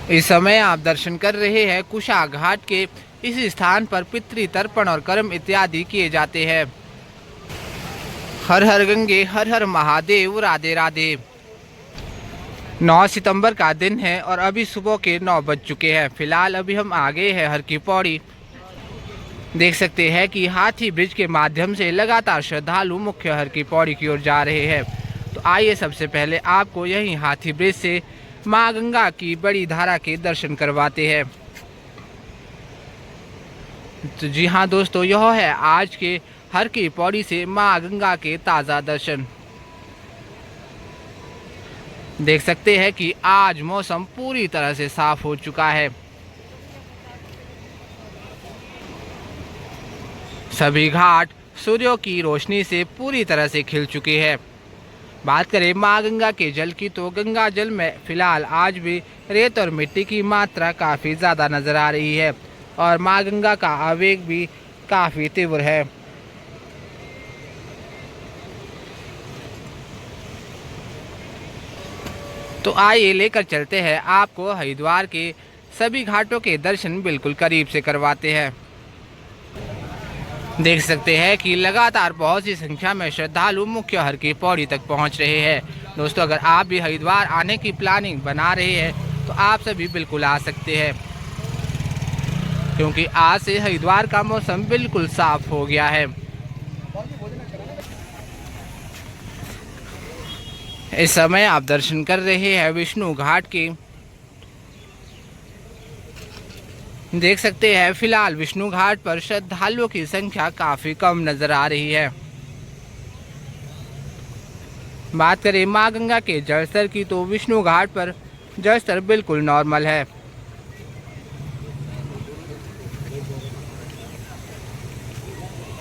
इस समय आप दर्शन कर रहे हैं कुशा घाट के। इस स्थान पर पितृ तर्पण और कर्म इत्यादि किए जाते हैं। हर हर गंगे, हर हर महादेव, राधे राधे। 9 सितंबर का दिन है और अभी सुबह के 9 बज चुके हैं। फिलहाल अभी हम आ गए हैं हर की पौड़ी। देख सकते हैं कि हाथी ब्रिज के माध्यम से लगातार श्रद्धालु मुख्य हर की पौड़ी की ओर जा रहे हैं। तो आइए सबसे पहले आपको यही हाथी ब्रिज से माँ गंगा की बड़ी धारा के दर्शन करवाते हैं। तो जी हाँ दोस्तों, यह है आज के हर की पौड़ी से माँ गंगा के ताज़ा दर्शन। देख सकते हैं कि आज मौसम पूरी तरह से साफ हो चुका है। सभी घाट सूर्यों की रोशनी से पूरी तरह से खिल चुके हैं। बात करें माँ गंगा के जल की, तो गंगा जल में फिलहाल आज भी रेत और मिट्टी की मात्रा काफ़ी ज़्यादा नज़र आ रही है और माँ गंगा का आवेग भी काफ़ी तीव्र है। तो आइए लेकर चलते हैं आपको हरिद्वार के सभी घाटों के दर्शन बिल्कुल करीब से करवाते हैं। देख सकते हैं कि लगातार बहुत सी संख्या में श्रद्धालु मुख्य हर की पौड़ी तक पहुंच रहे हैं। दोस्तों, अगर आप भी हरिद्वार आने की प्लानिंग बना रहे हैं तो आप सभी बिल्कुल आ सकते हैं, क्योंकि आज से हरिद्वार का मौसम बिल्कुल साफ हो गया है। इस समय आप दर्शन कर रहे हैं विष्णु घाट की। देख सकते हैं फिलहाल विष्णु घाट पर श्रद्धालुओं की संख्या काफ़ी कम नज़र आ रही है। बात करें माँ गंगा के जलस्तर की, तो विष्णु घाट पर जलस्तर बिल्कुल नॉर्मल है।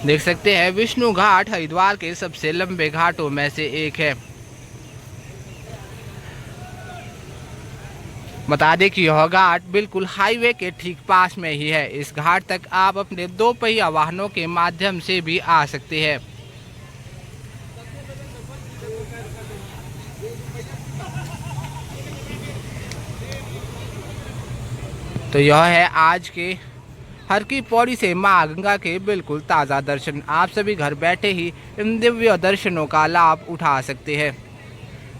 देख सकते हैं विष्णु घाट हरिद्वार के सबसे लंबे घाटों में से एक है। बता दें कि यह घाट बिल्कुल हाईवे के ठीक पास में ही है। इस घाट तक आप अपने 2 पहिया वाहनों के माध्यम से भी आ सकते हैं। तो यह है आज के हर की पौड़ी से माँ गंगा के बिल्कुल ताज़ा दर्शन। आप सभी घर बैठे ही इन दिव्य दर्शनों का लाभ उठा सकते हैं।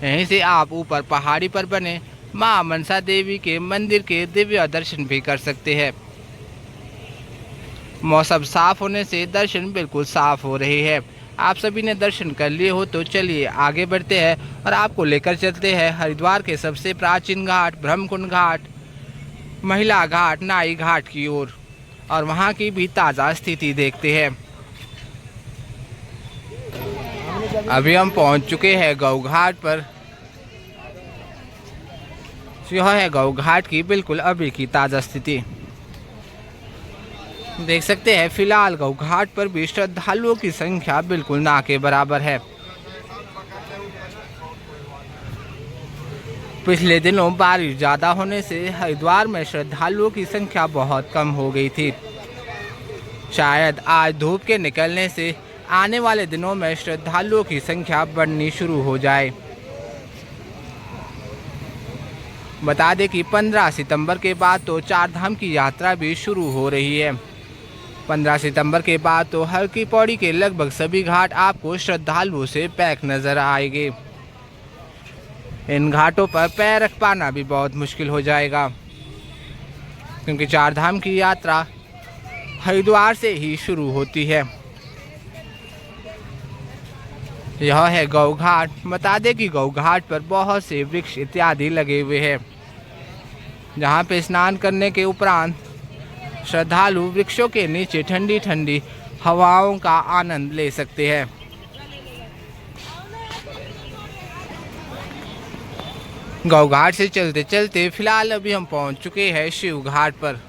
यहीं से आप ऊपर पहाड़ी पर बने माँ मनसा देवी के मंदिर के दिव्य दर्शन भी कर सकते हैं। मौसम साफ होने से दर्शन बिल्कुल साफ हो रहे हैं। आप सभी ने दर्शन कर लिए हो तो चलिए आगे बढ़ते हैं और आपको लेकर चलते हैं हरिद्वार के सबसे प्राचीन घाट ब्रह्मकुंड घाट, महिला घाट, नाई घाट की ओर और वहाँ की भी ताज़ा स्थिति देखते हैं। अभी हम पहुँच चुके हैं गौ घाट पर। यह है गौ घाट की बिल्कुल अभी की ताज़ा स्थिति। देख सकते हैं फिलहाल गौ घाट पर भी श्रद्धालुओं की संख्या बिल्कुल ना के बराबर है। पिछले दिनों बारिश ज़्यादा होने से हरिद्वार में श्रद्धालुओं की संख्या बहुत कम हो गई थी। शायद आज धूप के निकलने से आने वाले दिनों में श्रद्धालुओं की संख्या बढ़नी शुरू हो जाए। बता दें कि 15 सितंबर के बाद तो चार धाम की यात्रा भी शुरू हो रही है। 15 सितंबर के बाद तो हर की पौड़ी के लगभग सभी घाट आपको श्रद्धालुओं से पैक नजर आएंगे। इन घाटों पर पैर रख पाना भी बहुत मुश्किल हो जाएगा, क्योंकि चार धाम की यात्रा हरिद्वार से ही शुरू होती है। यह है गौ घाट। बता दें कि गौ घाट पर बहुत से वृक्ष इत्यादि लगे हुए हैं, जहाँ पे स्नान करने के उपरांत श्रद्धालु वृक्षों के नीचे ठंडी ठंडी हवाओं का आनंद ले सकते हैं। गौ घाट से चलते चलते फिलहाल अभी हम पहुँच चुके हैं शिव घाट पर।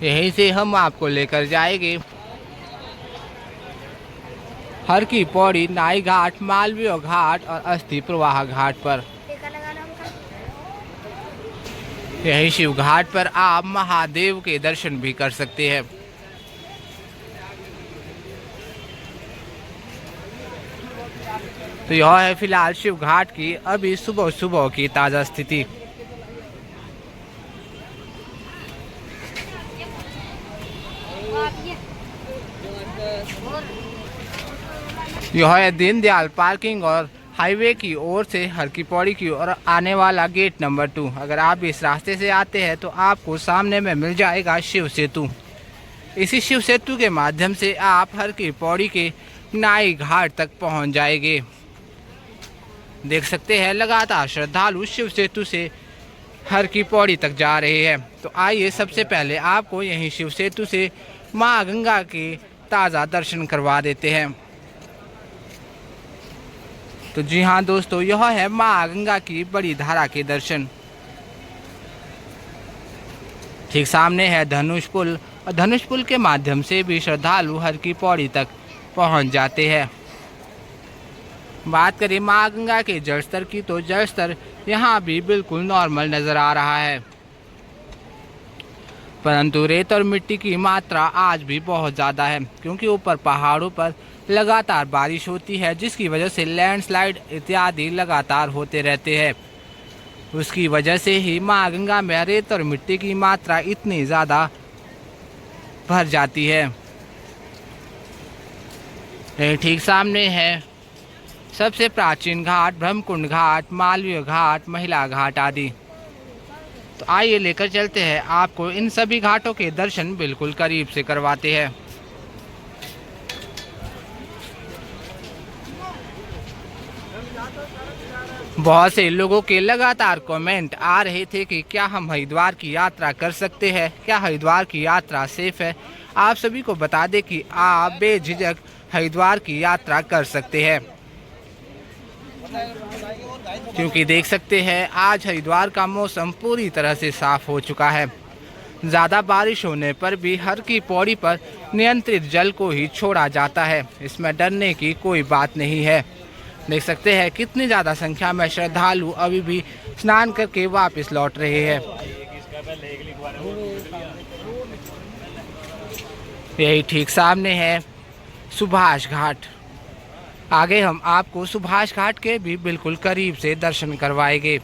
यहीं से हम आपको लेकर जाएंगे हर की पौड़ी, नाई घाट, मालवीय घाट और अस्थि प्रवाह घाट पर। यही शिव घाट पर आप महादेव के दर्शन भी कर सकते हैं। तो यह है फिलहाल शिव घाट की अभी सुबह सुबह की ताज़ा स्थिति। यह है दीनदयाल पार्किंग और हाईवे की ओर से हर की पौड़ी की ओर आने वाला गेट नंबर 2। अगर आप इस रास्ते से आते हैं तो आपको सामने में मिल जाएगा शिव सेतु। इसी शिव सेतु के माध्यम से आप हर की पौड़ी के नाई घाट तक पहुंच जाएंगे। देख सकते हैं लगातार श्रद्धालु शिव सेतु से हर की पौड़ी तक जा रहे हैं। तो आइए सबसे पहले आपको यहीं शिव सेतु से माँ गंगा के ताज़ा दर्शन करवा देते हैं। तो जी हाँ दोस्तों, यह है माँ गंगा की बड़ी धारा के दर्शन। ठीक सामने है धनुष पुल और धनुष पुल के माध्यम से भी श्रद्धालु हर की पौड़ी तक पहुंच जाते हैं। बात करें माँ गंगा के जल स्तर की तो जल स्तर यहाँ भी बिल्कुल नॉर्मल नज़र आ रहा है, परंतु रेत और मिट्टी की मात्रा आज भी बहुत ज़्यादा है, क्योंकि ऊपर पहाड़ों पर लगातार बारिश होती है, जिसकी वजह से लैंडस्लाइड इत्यादि लगातार होते रहते हैं। उसकी वजह से ही माँ गंगा में रेत और मिट्टी की मात्रा इतनी ज़्यादा भर जाती है। ठीक सामने है सबसे प्राचीन घाट ब्रह्मकुंड घाट, मालवीय घाट, महिला घाट आदि। तो आइए लेकर चलते हैं आपको इन सभी घाटों के दर्शन बिल्कुल करीब से करवाते हैं। बहुत से लोगों के लगातार कमेंट आ रहे थे कि क्या हम हरिद्वार की यात्रा कर सकते हैं, क्या हरिद्वार की यात्रा सेफ है। आप सभी को बता दें कि आप बेझिझक हरिद्वार की यात्रा कर सकते हैं, क्योंकि देख सकते हैं आज हरिद्वार का मौसम पूरी तरह से साफ हो चुका है। ज़्यादा बारिश होने पर भी हर की पौड़ी पर नियंत्रित जल को ही छोड़ा जाता है, इसमें डरने की कोई बात नहीं है। देख सकते हैं कितनी ज़्यादा संख्या में श्रद्धालु अभी भी स्नान करके वापस लौट रहे हैं। यही ठीक सामने है सुभाष घाट। आगे हम आपको सुभाष घाट के भी बिल्कुल करीब से दर्शन करवाएंगे।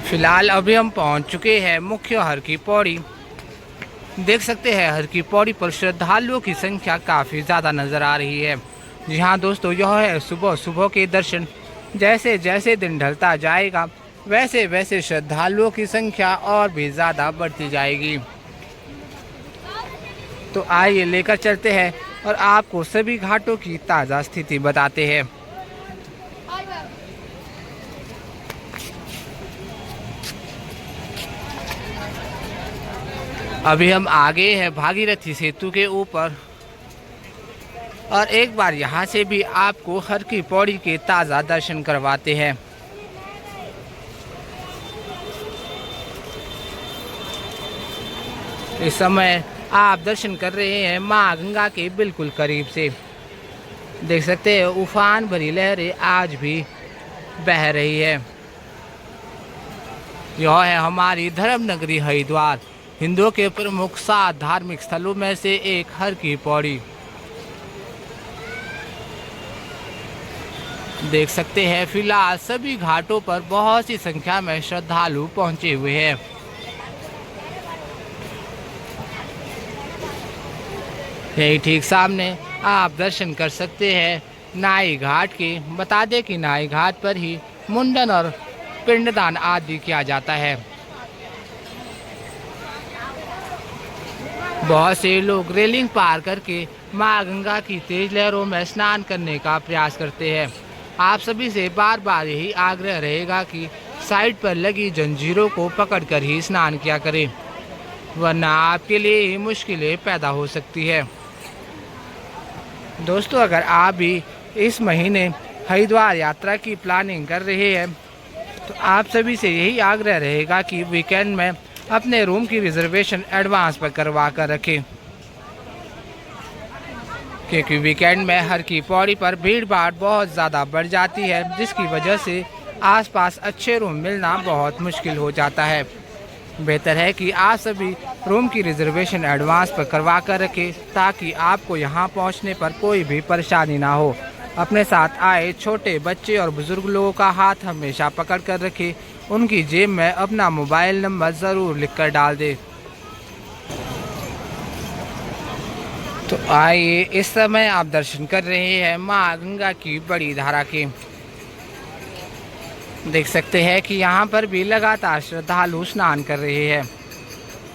फिलहाल अभी हम पहुंच चुके हैं मुख्य हर की पौड़ी। देख सकते हैं हर की पौड़ी पर श्रद्धालुओं की संख्या काफ़ी ज़्यादा नज़र आ रही है। जी हाँ दोस्तों, यह है सुबह सुबह के दर्शन। जैसे जैसे दिन ढलता जाएगा वैसे वैसे श्रद्धालुओं की संख्या और भी ज़्यादा बढ़ती जाएगी। तो आइए लेकर चलते हैं और आपको सभी घाटों की ताज़ा स्थिति बताते हैं। अभी हम आगे हैं भागीरथी सेतु के ऊपर और एक बार यहाँ से भी आपको हर की पौड़ी के ताज़ा दर्शन करवाते हैं। इस समय आप दर्शन कर रहे हैं माँ गंगा के बिल्कुल करीब से। देख सकते हैं उफान भरी लहरें आज भी बह रही है। यह है हमारी धर्म नगरी हरिद्वार, हिंदुओं के प्रमुख 7 धार्मिक स्थलों में से एक हर की पौड़ी। देख सकते हैं फिलहाल सभी घाटों पर बहुत सी संख्या में श्रद्धालु पहुंचे हुए हैं। यही ठीक सामने आप दर्शन कर सकते हैं नाई घाट के। बता दें कि नाई घाट पर ही मुंडन और पिंडदान आदि किया जाता है। बहुत से लोग रेलिंग पार करके माँ गंगा की तेज लहरों में स्नान करने का प्रयास करते हैं। आप सभी से बार बार यही आग्रह रहेगा कि साइड पर लगी जंजीरों को पकड़कर ही स्नान किया करें, वरना आपके लिए ही मुश्किलें पैदा हो सकती है। दोस्तों, अगर आप भी इस महीने हरिद्वार यात्रा की प्लानिंग कर रहे हैं तो आप सभी से यही आग्रह रहेगा कि वीकेंड में अपने रूम की रिजर्वेशन एडवांस पर करवा कर रखें, क्योंकि वीकेंड में हर की पौड़ी पर भीड़ भाड़ बहुत ज़्यादा बढ़ जाती है, जिसकी वजह से आसपास अच्छे रूम मिलना बहुत मुश्किल हो जाता है। बेहतर है कि आप सभी रूम की रिजर्वेशन एडवांस पर करवा कर रखें, ताकि आपको यहां पहुंचने पर कोई भी परेशानी ना हो। अपने साथ आए छोटे बच्चे और बुजुर्ग लोगों का हाथ हमेशा पकड़ कर रखें। उनकी जेब में अपना मोबाइल नंबर ज़रूर लिखकर डाल दें। तो आइए, इस समय आप दर्शन कर रहे हैं माँ गंगा की बड़ी धारा के। देख सकते हैं कि यहाँ पर भी लगातार श्रद्धालु स्नान कर रहे हैं।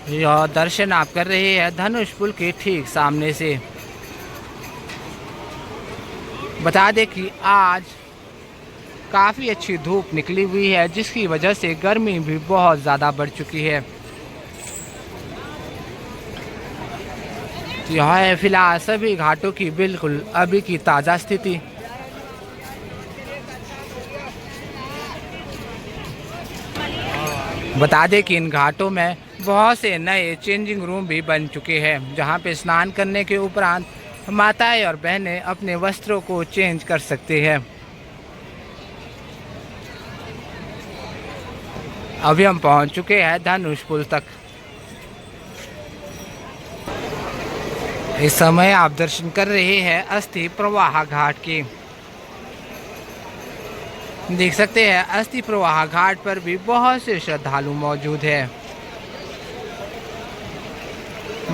यह दर्शन आप कर रहे हैं धनुष पुल के ठीक सामने से। बता दें कि आज काफ़ी अच्छी धूप निकली हुई है, जिसकी वजह से गर्मी भी बहुत ज़्यादा बढ़ चुकी है। यह है फिलहाल सभी घाटों की बिल्कुल अभी की ताज़ा स्थिति। बता दें कि इन घाटों में बहुत से नए चेंजिंग रूम भी बन चुके हैं, जहां पे स्नान करने के उपरांत माताएं और बहनें अपने वस्त्रों को चेंज कर सकते हैं। अभी हम पहुंच चुके हैं धनुष पुल तक। इस समय आप दर्शन कर रहे हैं अस्थि प्रवाह घाट के। देख सकते हैं अस्थि प्रवाह घाट पर भी बहुत से श्रद्धालु मौजूद हैं।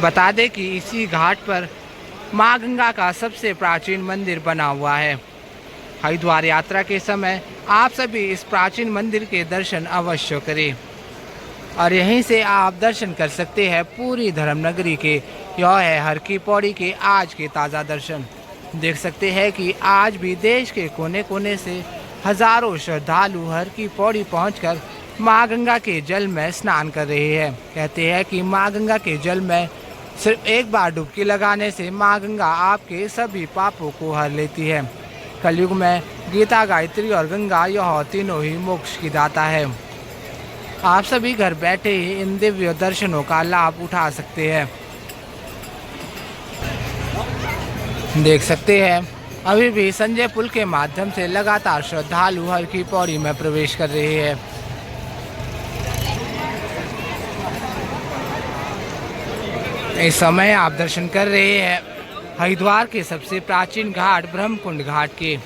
बता दें कि इसी घाट पर मां गंगा का सबसे प्राचीन मंदिर बना हुआ है। हरिद्वार यात्रा के समय आप सभी इस प्राचीन मंदिर के दर्शन अवश्य करें और यहीं से आप दर्शन कर सकते हैं पूरी धर्मनगरी के। यह है हर की पौड़ी के आज के ताज़ा दर्शन। देख सकते हैं कि आज भी देश के कोने कोने से हजारों श्रद्धालु हर की पौड़ी पहुंचकर मां गंगा के जल में स्नान कर रहे हैं। कहते हैं कि मां गंगा के जल में सिर्फ एक बार डुबकी लगाने से मां गंगा आपके सभी पापों को हर लेती है। कलयुग में गीता, गायत्री और गंगा यह तीनों ही मोक्ष की दाता है। आप सभी घर बैठे ही इन दिव्य दर्शनों का लाभ उठा सकते हैं। देख सकते हैं अभी भी संजय पुल के माध्यम से लगातार श्रद्धालु हर की पौड़ी में प्रवेश कर रहे हैं। इस समय आप दर्शन कर रहे हैं हरिद्वार के सबसे प्राचीन घाट ब्रह्मकुंड घाट के।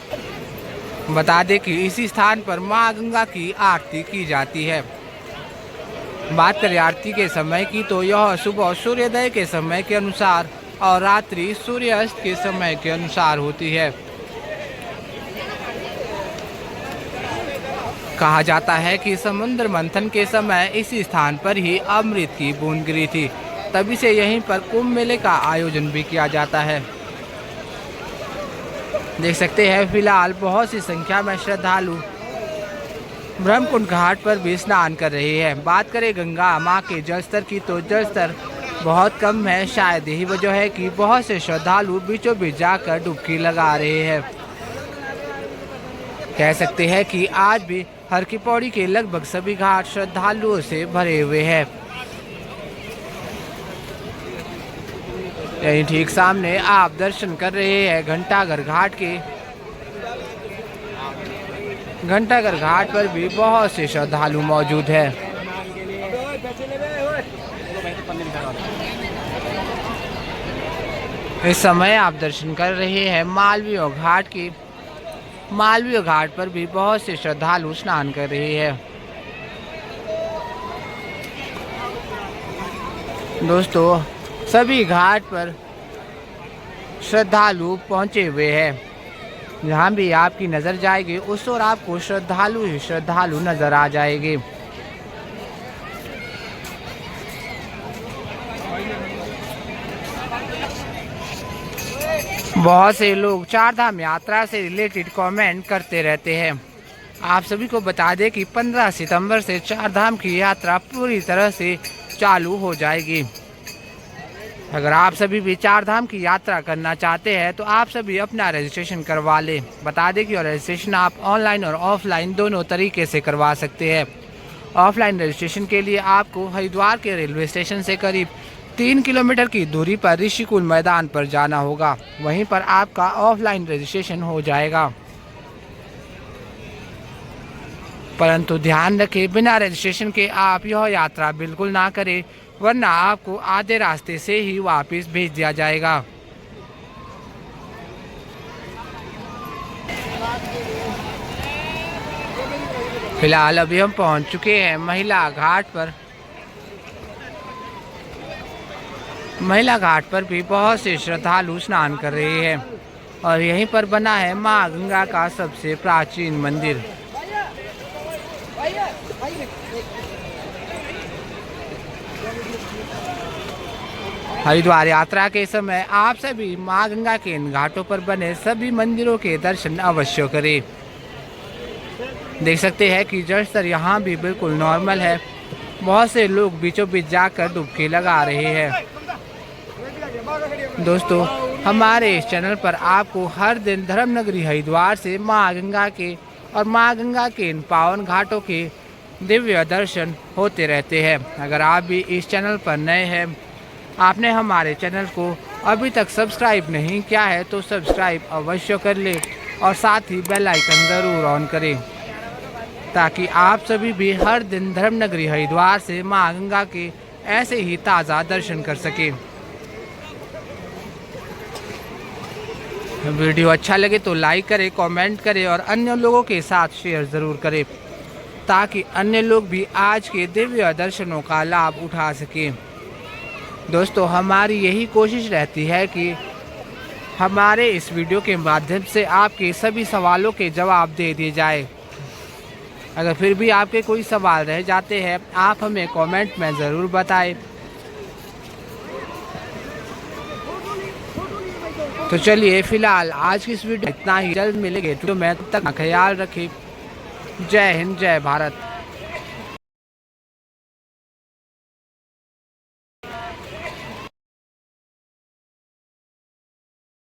बता दें कि इसी स्थान पर मां गंगा की आरती की जाती है। बात करें आरती के समय की तो यह सुबह सूर्योदय के समय के अनुसार और रात्रि सूर्यास्त के समय के अनुसार होती है। कहा जाता है कि समुद्र मंथन के समय इसी स्थान पर ही अमृत की बूंद गिरी थी, तभी से यहीं पर कुंभ मेले का आयोजन भी किया जाता है। देख सकते हैं फिलहाल बहुत सी संख्या में श्रद्धालु ब्रह्मकुंड घाट पर भी स्नान कर रहे हैं। बात करें गंगा मां के जल स्तर की तो जल स्तर बहुत कम है। शायद यही वजह है कि बहुत से श्रद्धालु बीचों बीच जाकर डुबकी लगा रहे हैं। कह सकते हैं कि आज भी हर की पौड़ी के लगभग सभी घाट श्रद्धालुओं से भरे हुए हैं। यही ठीक सामने आप दर्शन कर रहे हैं घंटाघर घाट के। घंटाघर घाट पर भी बहुत से श्रद्धालु मौजूद हैं। इस समय आप दर्शन कर रहे हैं मालवीय घाट की। मालवीय घाट पर भी बहुत से श्रद्धालु स्नान कर रहे हैं। दोस्तों सभी घाट पर श्रद्धालु पहुंचे हुए हैं। जहाँ भी आपकी नज़र जाएगी उस ओर आपको श्रद्धालु ही श्रद्धालु नज़र आ जाएंगे। बहुत से लोग चारधाम यात्रा से रिलेटेड कमेंट करते रहते हैं। आप सभी को बता दें कि 15 सितंबर से चारधाम की यात्रा पूरी तरह से चालू हो जाएगी। अगर आप सभी भी चारधाम की यात्रा करना चाहते हैं तो आप सभी अपना रजिस्ट्रेशन करवा लें। बता दें कि रजिस्ट्रेशन आप ऑनलाइन और ऑफलाइन दोनों तरीके से करवा सकते हैं। ऑफलाइन रजिस्ट्रेशन के लिए आपको हरिद्वार के रेलवे स्टेशन से करीब 3 किलोमीटर की दूरी पर ऋषिकुल मैदान पर जाना होगा। वहीं पर आपका ऑफलाइन रजिस्ट्रेशन हो जाएगा। परंतु ध्यान रखें बिना रजिस्ट्रेशन के आप यह यात्रा बिल्कुल ना करें, वरना आपको आधे रास्ते से ही वापस भेज दिया जाएगा। फिलहाल अभी हम पहुंच चुके हैं महिला घाट पर। महिला घाट पर भी बहुत से श्रद्धालु स्नान कर रहे हैं और यहीं पर बना है मां गंगा का सबसे प्राचीन मंदिर। हरिद्वार यात्रा के समय आप सभी मां गंगा के इन घाटों पर बने सभी मंदिरों के दर्शन अवश्य करें। देख सकते हैं कि जल स्तर यहाँ भी बिल्कुल नॉर्मल है। बहुत से लोग बीचों बीच जाकर डुबकी लगा रहे हैं। दोस्तों, हमारे इस चैनल पर आपको हर दिन धर्म नगरी हरिद्वार से मां गंगा के और मां गंगा के इन पावन घाटों के दिव्य दर्शन होते रहते हैं। अगर आप भी इस चैनल पर नए हैं, आपने हमारे चैनल को अभी तक सब्सक्राइब नहीं किया है तो सब्सक्राइब अवश्य कर ले और साथ ही बेल आइकन ज़रूर ऑन करें ताकि आप सभी भी हर दिन धर्म नगरी हरिद्वार से मां गंगा के ऐसे ही ताज़ा दर्शन कर सकें। वीडियो अच्छा लगे तो लाइक करें, कमेंट करें और अन्य लोगों के साथ शेयर ज़रूर करें ताकि अन्य लोग भी आज के दिव्य दर्शनों का लाभ उठा सकें। दोस्तों, हमारी यही कोशिश रहती है कि हमारे इस वीडियो के माध्यम से आपके सभी सवालों के जवाब दे दिए जाए। अगर फिर भी आपके कोई सवाल रह जाते हैं, आप हमें कमेंट में ज़रूर बताएं। तो चलिए फिलहाल आज की इस वीडियो इतना ही। जल्द मिलेंगे तो मैं तब तक ख्याल रखें। जय हिंद, जय भारत।